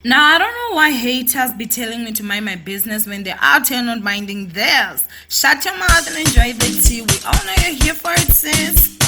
Now, I don't know why haters be telling me to mind my business when they're out here not minding theirs. Shut your mouth and enjoy the tea. We all know you're here for it, sis.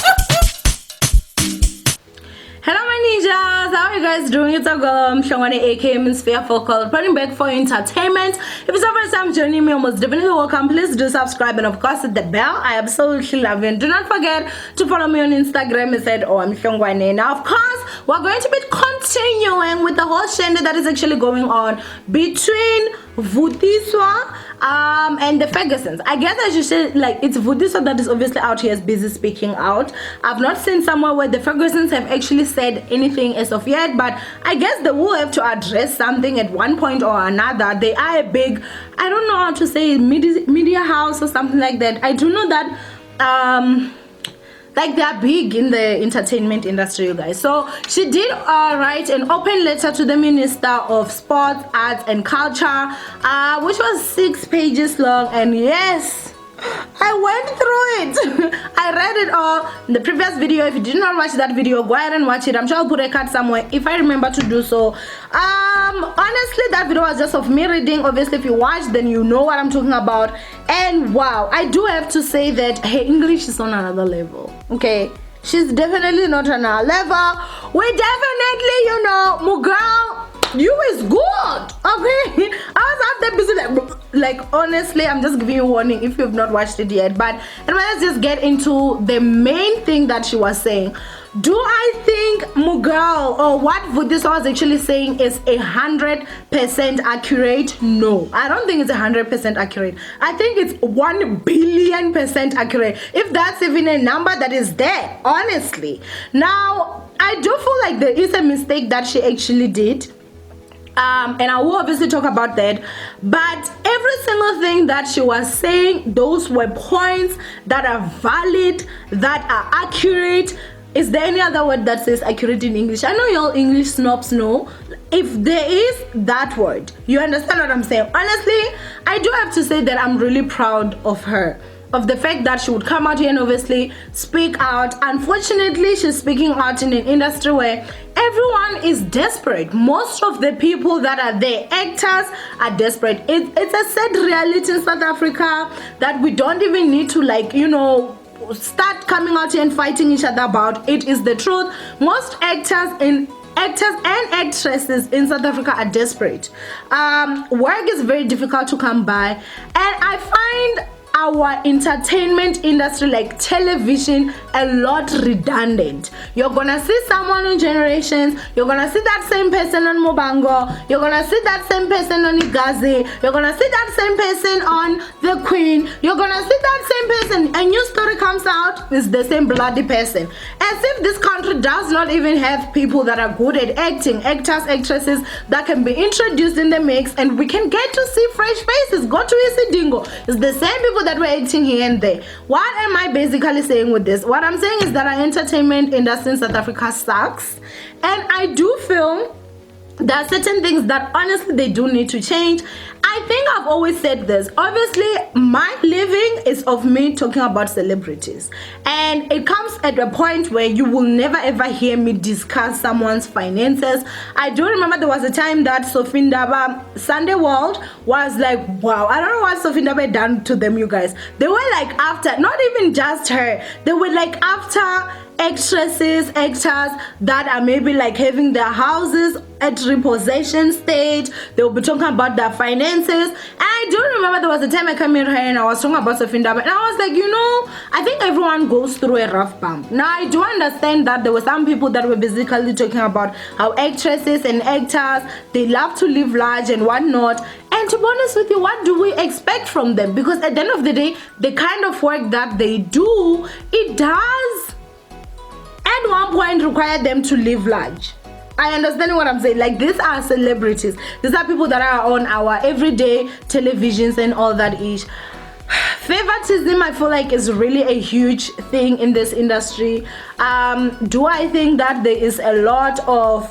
Hello my ninjas, how are you guys doing? It's a girl, Mshongwane aka Miss Sphere Focal, returning back for entertainment. If it's your first time joining me, almost definitely welcome. Please do subscribe and of course hit the bell. I absolutely love you. And do not forget to follow me on Instagram. It's at Mshongwane. Now of course, we're going to be continuing with the whole shindig that is actually going on between Vatiswa and the Fergusons. I guess I should say like it's Vatiswa that is obviously out here is busy speaking out. I've not seen somewhere where the Fergusons have actually said anything as of yet, but I guess they will have to address something at one point or another. They are a big, I don't know how to say, media house or something like that. I do know that like they are big in the entertainment industry, you guys. So she did write an open letter to the Minister of Sports, Arts and Culture, which was 6 pages long, and yes, I went through it. I read it all in the previous video. If you did not watch that video, go ahead and watch it. I'm sure I'll put a card somewhere if I remember to do so. Honestly, that video was just of me reading. Obviously, if you watch, then you know what I'm talking about. And wow, I do have to say that her English is on another level. Okay, she's definitely not on our level. We definitely, you know, Mugal, you is good. Okay, I was out there busy like honestly, I'm just giving you a warning if you've not watched it yet. But anyway, let's just get into the main thing that she was saying. Do I think Mugal or what Vatiswa was actually saying is 100% accurate? No, I don't think it's 100% accurate. I think it's 1,000,000,000% accurate, if that's even a number that is there, honestly. Now, I do feel like there is a mistake that she actually did. And I will obviously talk about that, but every single thing that she was saying, those were points that are valid, that are accurate. Is there any other word that says accurate in English? I know y'all English snobs know. If there is that word, you understand what I'm saying. Honestly, I do have to say that I'm really proud of her, of the fact that she would come out here and obviously speak out. Unfortunately, she's speaking out in an industry where everyone is desperate. Most of the people that are there, actors, are desperate. It's a sad reality in South Africa that we don't even need to, like, you know, start coming out here and fighting each other about. It is the truth. Most actors and actresses in South Africa are desperate. Work is very difficult to come by, and I find our entertainment industry, like television, a lot redundant. You're gonna see someone on Generations, you're gonna see that same person on Mobango, you're gonna see that same person on Igazi, you're gonna see that same person on The Queen, you're gonna see that same person. A new story comes out, it's the same bloody person. As if this country does not even have people that are good at acting, actors, actresses that can be introduced in the mix and we can get to see fresh faces. Go to Isidingo, it's the same people that we're acting here and there. What am I basically saying with this? What I'm saying is that our entertainment industry in South Africa sucks, and I do feel there are certain things that honestly they do need to change. I think I've always said this. Obviously, my living is of me talking about celebrities, and it comes at a point where you will never ever hear me discuss someone's finances. I do remember there was a time that Vatiswa Ndara, Sunday World, was like, wow, I don't know what Vatiswa Ndara done to them, you guys. They were like after, not even just her, they were like after actresses, actors that are maybe like having their houses at repossession stage. They will be talking about their finances. And I do remember there was a time I came in here and I was talking about Vatiswa Ndara, and I was like, you know, I think everyone goes through a rough bump. Now I do understand that there were some people that were basically talking about how actresses and actors, they love to live large and whatnot. And to be honest with you, what do we expect from them? Because at the end of the day, the kind of work that they do, it does at one point require them to live large. I understand what I'm saying. Like, these are celebrities. These are people that are on our everyday televisions and all that ish. Favoritism, I feel like, is really a huge thing in this industry. Do I think that there is a lot of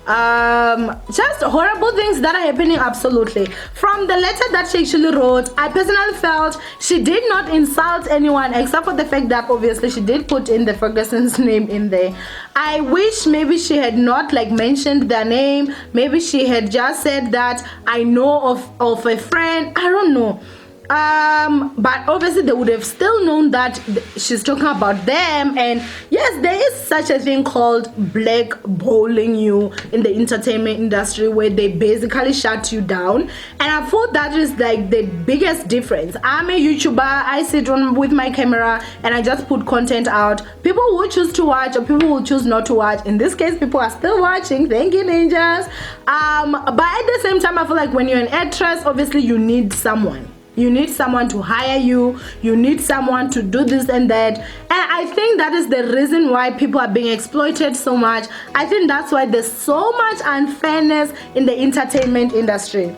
just horrible things that are happening. Absolutely. From the letter that she actually wrote, I personally felt she did not insult anyone except for the fact that obviously she did put in the Ferguson's name in there. I wish maybe she had not like mentioned their name. Maybe she had just said that I know of a friend. I don't know. But obviously they would have still known that she's talking about them. And yes, there is such a thing called blackballing you in the entertainment industry, where they basically shut you down. And I thought that is like the biggest difference. I'm a YouTuber, I sit on with my camera and I just put content out. People will choose to watch or people will choose not to watch. In this case, people are still watching. Thank you, ninjas. But at the same time, I feel like when you're an actress, obviously you need someone. You need someone to hire you. You need someone to do this and that. And I think that is the reason why people are being exploited so much. I think that's why there's so much unfairness in the entertainment industry.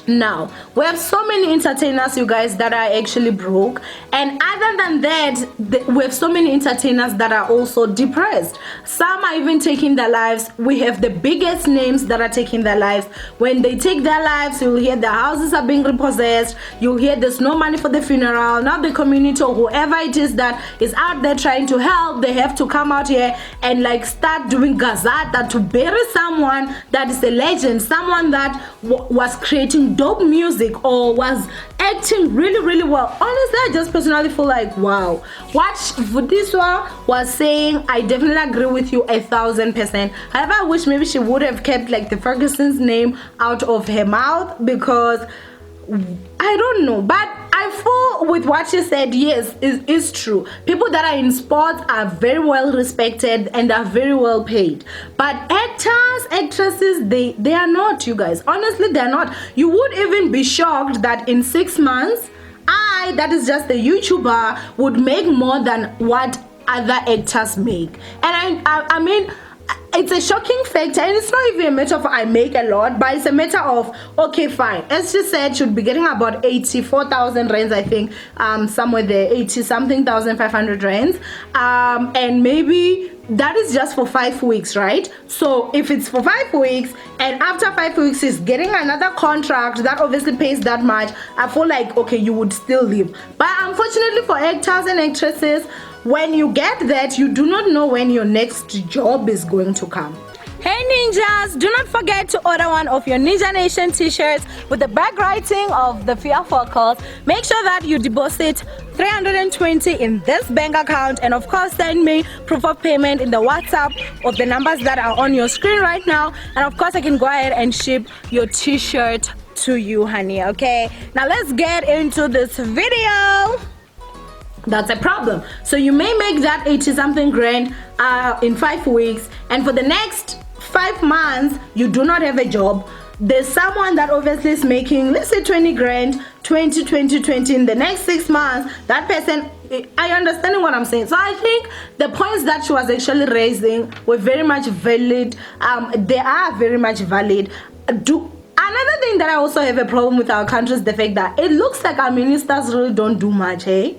Now, we have so many entertainers, you guys, that are actually broke. And other than that, we have so many entertainers that are also depressed. Some are even taking their lives. We have the biggest names that are taking their lives. When they take their lives, you'll hear their houses are being repossessed. You'll hear there's no money for the funeral. Now the community or whoever it is that is out there trying to help, they have to come out here and like start doing gazata to bury someone that is a legend, someone that was creating dope music or was acting really well. Honestly, I just personally feel like, wow, what Vatiswa was saying, I definitely agree with you 1,000%. However, I wish maybe she would have kept like the Ferguson's name out of her mouth, because I don't know, but I feel with what she said, yes, is true. People that are in sports are very well respected and are very well paid. But actors, actresses, they are not, you guys. Honestly, they're not. You would even be shocked that in 6 months, that is just a YouTuber, would make more than what other actors make. And I mean, it's a shocking factor, and it's not even a matter of I make a lot, but it's a matter of, okay, fine, as she said, should be getting about 84,000 rands, I think, somewhere there, 80 something 1,500 rands, and maybe that is just for 5 weeks, right? So if it's for 5 weeks and after 5 weeks is getting another contract that obviously pays that much, I feel like, okay, you would still leave. But unfortunately for actors and actresses, when you get that, you do not know when your next job is going to come. Hey ninjas, do not forget to order one of your Ninja Nation t-shirts with the back writing of the fearful cause. Make sure that you deposit 320 in this bank account, and of course send me proof of payment in the WhatsApp of the numbers that are on your screen right now, and of course I can go ahead and ship your t-shirt to you, honey. Okay, now let's get into this video. That's a problem. So you may make that 80 something grand in 5 weeks, and for the next 5 months you do not have a job. There's someone that obviously is making, let's say 20 grand, 20 in the next 6 months. That person, I understand what I'm saying. So I think the points that she was actually raising were very much valid. They are very much valid. Another thing that I also have a problem with our country is the fact that it looks like our ministers really don't do much, hey?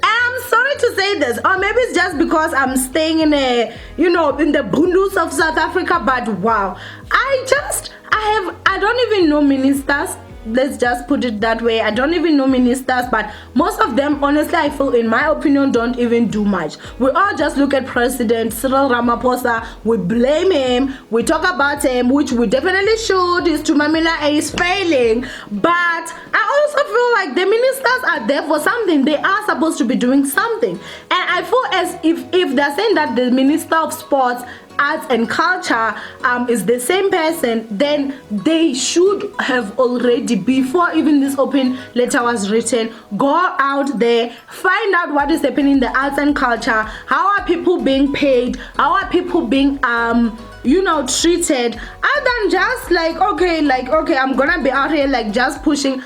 And I'm sorry to say this, or maybe it's just because I'm staying in a, in the bundus of South Africa, but wow, I don't even know ministers. Let's just put it that way. I don't even know ministers, but most of them, honestly, I feel, in my opinion, don't even do much. We all just look at President Cyril Ramaphosa, we blame him, we talk about him, which we definitely should. His Tumamila is failing, but I also feel like the ministers are there for something. They are supposed to be doing something, and I feel as if they're saying that the Minister of Sports, Arts and Culture is the same person, then they should have already, before even this open letter was written, go out there, find out what is happening in the arts and culture. How are people being paid? How are people being treated? Other than just like okay, I'm gonna be out here like just pushing.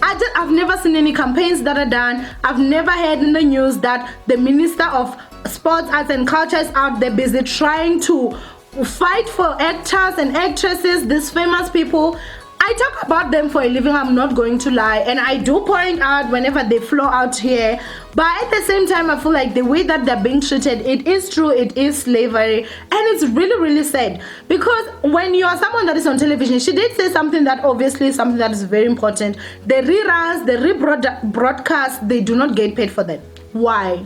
I've never seen any campaigns that are done. I've never heard in the news that the Minister of Sports, Arts and Culture is out there busy trying to fight for actors and actresses, these famous people. I talk about them for a living, I'm not going to lie, and I do point out whenever they flow out here, but at the same time I feel like the way that they're being treated, it is true, it is slavery, and it's really, really sad. Because when you are someone that is on television, she did say something that obviously is something that is very important. The reruns, the rebroadcast, they do not get paid for that. Why?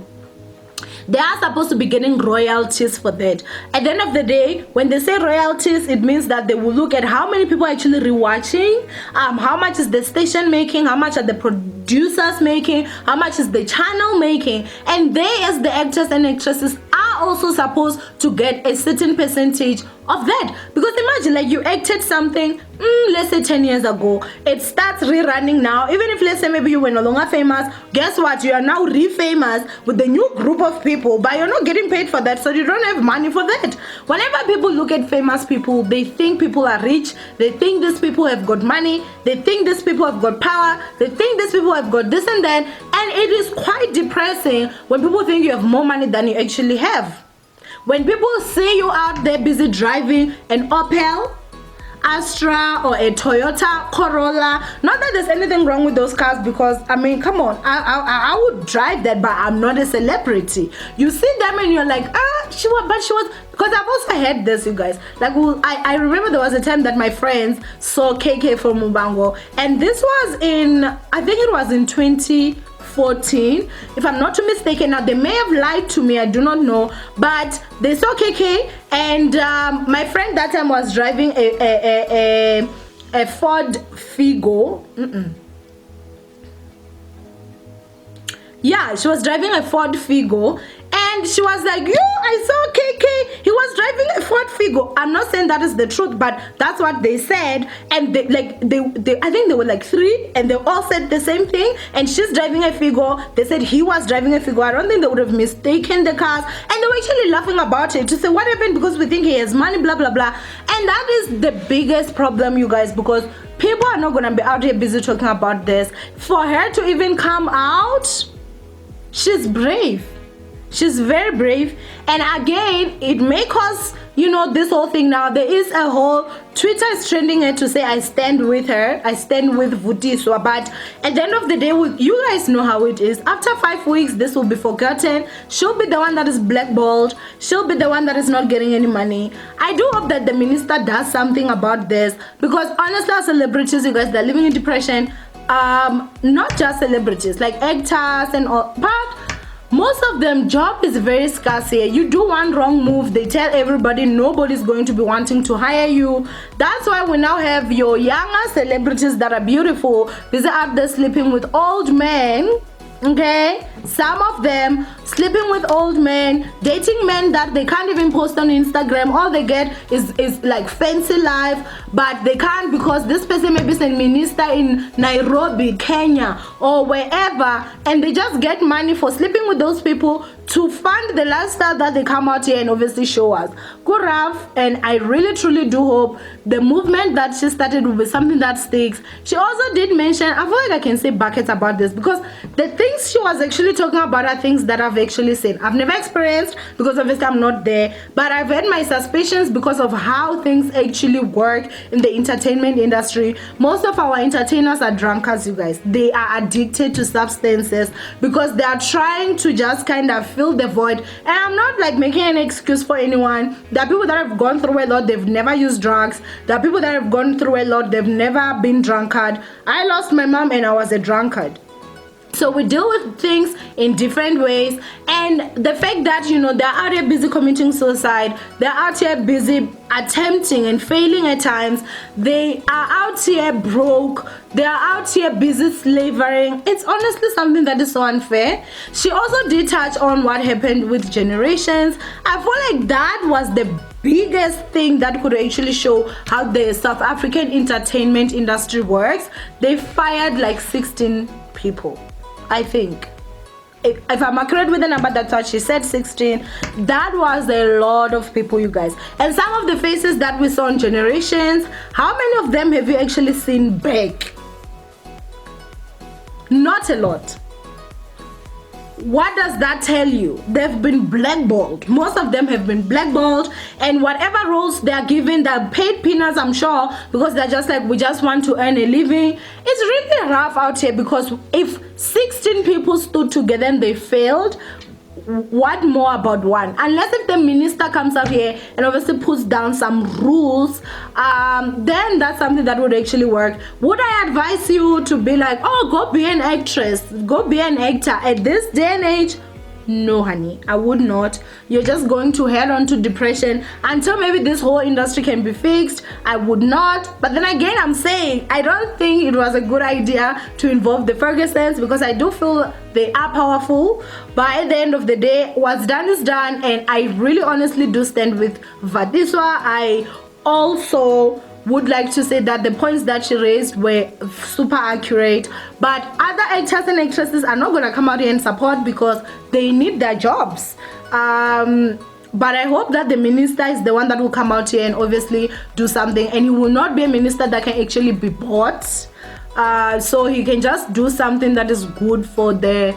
They are supposed to be getting royalties for that. At the end of the day, when they say royalties, it means that they will look at how many people are actually rewatching, how much is the station making, how much are the producers making, how much is the channel making, and they, as the actors and actresses, are also supposed to get a certain percentage of that. Because imagine, like, you acted something, let's say 10 years ago, it starts rerunning now. Even if, let's say, maybe you were no longer famous, guess what, you are now re-famous with the new group of people, but you're not getting paid for that, so you don't have money for that. Whenever people look at famous people, they think people are rich, they think these people have got money, they think these people have got power, they think these people have got this and that, and it is quite depressing when people think you have more money than you actually have. When people see you out there busy driving an Opel Astra or a Toyota Corolla, not that there's anything wrong with those cars, because I mean, come on, I would drive that, but I'm not a celebrity. You see them and you're like, she was, because I've also had this, you guys, like, I remember there was a time that my friends saw KK from Mubango, and this was in, I think it was in 2014, if I'm not too mistaken. Now they may have lied to me, I do not know, but they saw KK, and my friend that time was driving a Ford Figo. Yeah, she was driving a Ford Figo, and she was like, yo, I saw KK, he was driving a Ford Figo. I'm not saying that is the truth, but that's what they said. And they I think they were like 3, and they all said the same thing. And she's driving a Figo, they said he was driving a Figo. I don't think they would have mistaken the cars, and they were actually laughing about it to say, what happened, because we think he has money, blah blah blah. And that is the biggest problem, you guys, because people are not gonna be out here busy talking about this. For her to even come out, she's brave. She's very brave. And again, it may cause, you know, this whole thing now. There is a whole, Twitter is trending her to say, I stand with her, I stand with Vatiswa. But at the end of the day, you guys know how it is. After 5 weeks, this will be forgotten. She'll be the one that is blackballed. She'll be the one that is not getting any money. I do hope that the minister does something about this, because honestly, as celebrities, you guys, they're living in depression. Not just celebrities, like actors and all, but most of them, job is very scarce here. You do one wrong move, they tell everybody nobody's going to be wanting to hire you. That's why we now have your younger celebrities that are beautiful. These are out there sleeping with old men. Okay, some of them sleeping with old men, dating men that they can't even post on Instagram. All they get is like fancy life, but they can't, because this person may be a minister in Nairobi, Kenya, or wherever, and they just get money for sleeping with those people to fund the lifestyle that they come out here and obviously show us. Good rough, and I really truly do hope the movement that she started will be something that sticks. She also did mention, I feel like I can say buckets about this, because the things she was actually talking about are things that I've actually seen. I've never experienced, because obviously I'm not there, but I've had my suspicions because of how things actually work in the entertainment industry. Most of our entertainers are drunkards, you guys. They are addicted to substances because they are trying to just kind of fill the void. And I'm not like making an excuse for anyone. There are people that have gone through a lot, they've never used drugs. There are people that have gone through a lot, they've never been drunkard. I lost my mom and I was a drunkard. So we deal with things in different ways, and the fact that, you know, they're out here busy committing suicide, they're out here busy attempting and failing at times, they are out here broke, they are out here busy slavering. It's honestly something that is so unfair. She also did touch on what happened with Generations. I feel like that was the biggest thing that could actually show how the South African entertainment industry works. They fired like 16 people, I think. If I'm accurate with the number, that's what she said, 16. That was a lot of people, you guys. And some of the faces that we saw on Generations, how many of them have you actually seen back? Not a lot. what does that tell you? They've been blackballed. Most of them have been blackballed, and whatever roles they're given, they're paid peanuts, I'm sure, because they're just like, we just want to earn a living. It's really rough out here, because if 16 people stood together and they failed, what more about one? Unless if the minister comes up here and obviously puts down some rules, then that's something that would actually work. Would I advise you to be like, oh, go be an actress, go be an actor at this day and age? No, honey, I would not. You're just going to head on to depression until maybe this whole industry can be fixed. I would not. But then again, I'm saying I don't think it was a good idea to involve the Fergusons, because I do feel they are powerful. But at the end of the day, what's done is done, and I really honestly do stand with Vatiswa. I also would like to say that the points that she raised were super accurate, but other actors and actresses are not going to come out here and support because they need their jobs. But I hope that the minister is the one that will come out here and obviously do something, and he will not be a minister that can actually be bought. So he can just do something that is good for the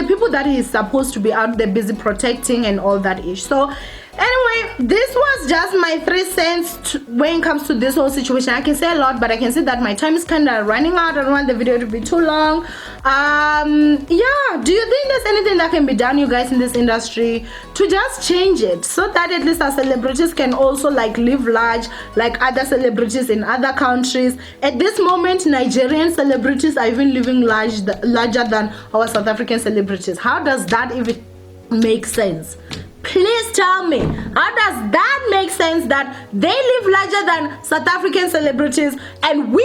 people that he is supposed to be out there busy protecting and all that ish. So anyway, this was just my 3 cents when it comes to this whole situation. I can say a lot, but I can say that my time is kind of running out. I don't want the video to be too long. Yeah, do you think there's anything that can be done, you guys, in this industry to just change it, so that at least our celebrities can also like live large like other celebrities in other countries? At this moment, Nigerian celebrities are even living larger than our South African celebrities. How does that even make sense? Please tell me, how does that make sense that they live larger than South African celebrities and we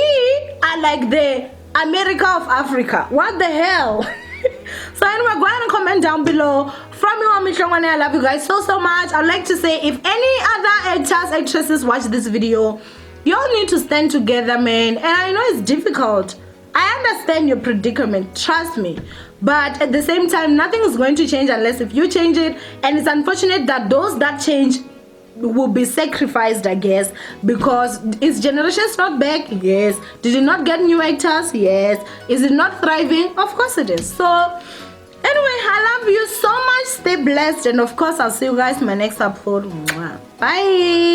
are like the America of Africa? What the hell? So anyway, go ahead and comment down below. From you, Mishongwane, I love you guys so much. I'd like to say, if any other actors, actresses watch this video, you all need to stand together, man. And I know it's difficult. I understand your predicament, trust me. But at the same time, nothing is going to change unless if you change it. And it's unfortunate that those that change will be sacrificed, I guess, because is generations not back? Yes. Did it not get new actors? Yes. Is it not thriving? Of course it is. So anyway, I love you so much. Stay blessed, and of course I'll see you guys in my next upload. Bye.